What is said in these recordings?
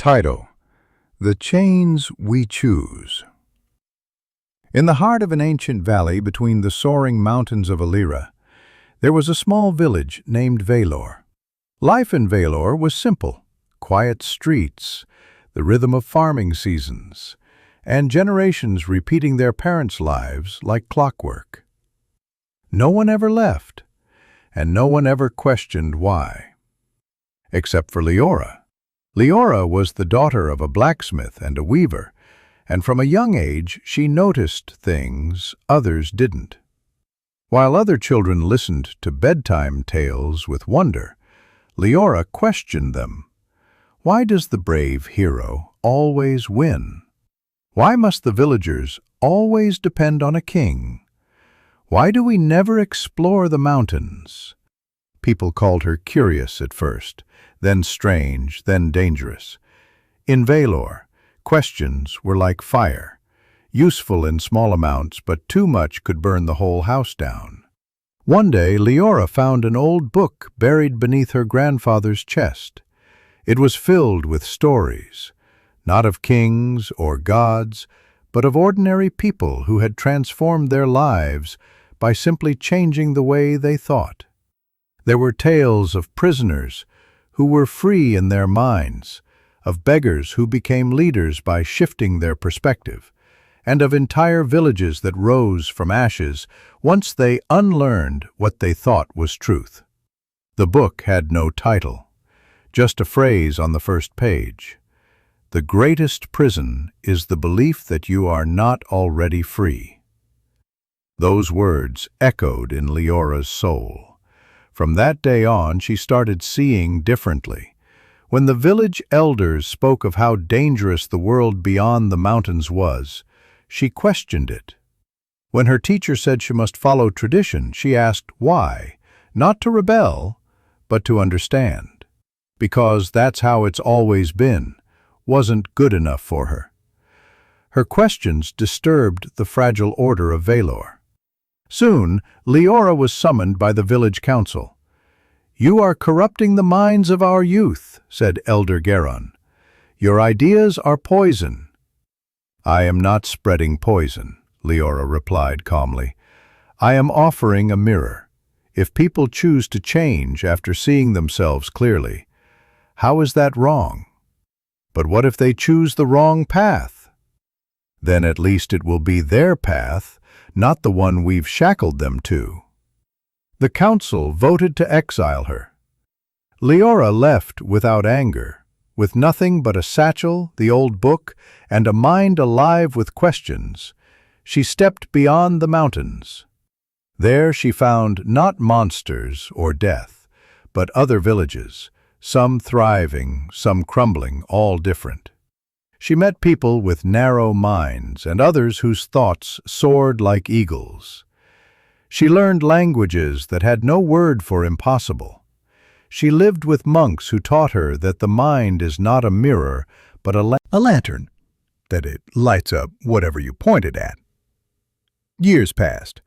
Title: The Chains We Choose. In the heart of an ancient valley between the soaring mountains of Illyria, there was a small village named Valor. Life in Valor was simple: quiet streets, the rhythm of farming seasons, and generations repeating their parents' lives like clockwork. No one ever left, and no one ever questioned why. Except for Leora. Leora was the daughter of a blacksmith and a weaver, and from a young age she noticed things others didn't. While other children listened to bedtime tales with wonder, Leora questioned them. Why does the brave hero always win? Why must the villagers always depend on a king? Why do we never explore the mountains? People called her curious at first, then strange, then dangerous. In Valor, questions were like fire, useful in small amounts, but too much could burn the whole house down. One day, Leora found an old book buried beneath her grandfather's chest. It was filled with stories, not of kings or gods, but of ordinary people who had transformed their lives by simply changing the way they thought. There were tales of prisoners who were free in their minds, of beggars who became leaders by shifting their perspective, and of entire villages that rose from ashes once they unlearned what they thought was truth. The book had no title, just a phrase on the first page. The greatest prison is the belief that you are not already free. Those words echoed in Leora's soul. From that day on, she started seeing differently. When the village elders spoke of how dangerous the world beyond the mountains was, she questioned it. When her teacher said she must follow tradition, she asked why, not to rebel, but to understand. Because that's how it's always been, wasn't good enough for her. Her questions disturbed the fragile order of Valor. Soon, Leora was summoned by the village council. "You are corrupting the minds of our youth," said Elder Garon. "Your ideas are poison." "I am not spreading poison," Leora replied calmly. "I am offering a mirror. If people choose to change after seeing themselves clearly, how is that wrong? But what if they choose the wrong path? Then at least it will be their path, not the one we've shackled them to." The council voted to exile her. Leora left without anger, with nothing but a satchel, the old book, and a mind alive with questions. She stepped beyond the mountains. There she found not monsters or death, but other villages, some thriving, some crumbling, all different. She met people with narrow minds and others whose thoughts soared like eagles. She learned languages that had no word for impossible. She lived with monks who taught her that the mind is not a mirror, but a lantern, that it lights up whatever you point it at. Years passed.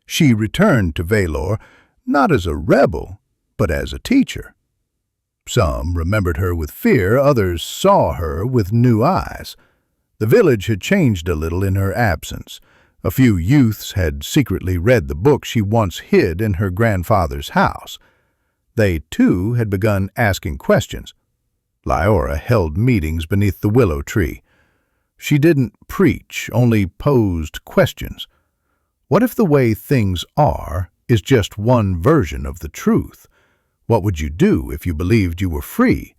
She returned to Valor, not as a rebel, but as a teacher. Some remembered her with fear, others saw her with new eyes. The village had changed a little in her absence. A few youths had secretly read the book she once hid in her grandfather's house. They, too, had begun asking questions. Leora held meetings beneath the willow tree. She didn't preach, only posed questions. What if the way things are is just one version of the truth? What would you do if you believed you were free?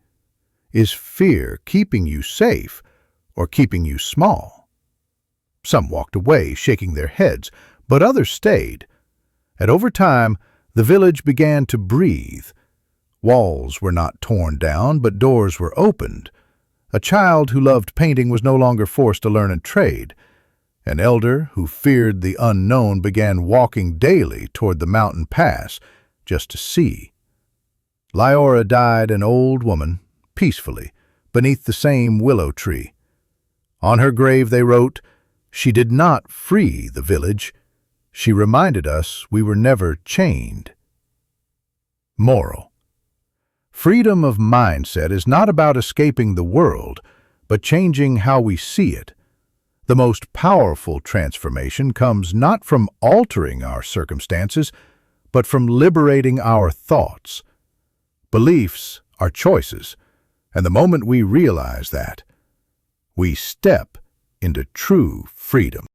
Is fear keeping you safe or keeping you small? Some walked away, shaking their heads, but others stayed. And over time, the village began to breathe. Walls were not torn down, but doors were opened. A child who loved painting was no longer forced to learn a trade. An elder who feared the unknown began walking daily toward the mountain pass just to see. Leora died an old woman, peacefully, beneath the same willow tree. On her grave they wrote, "She did not free the village. She reminded us we were never chained." Moral: Freedom of mindset is not about escaping the world, but changing how we see it. The most powerful transformation comes not from altering our circumstances, but from liberating our thoughts. Beliefs are choices, and the moment we realize that, we step into true freedom.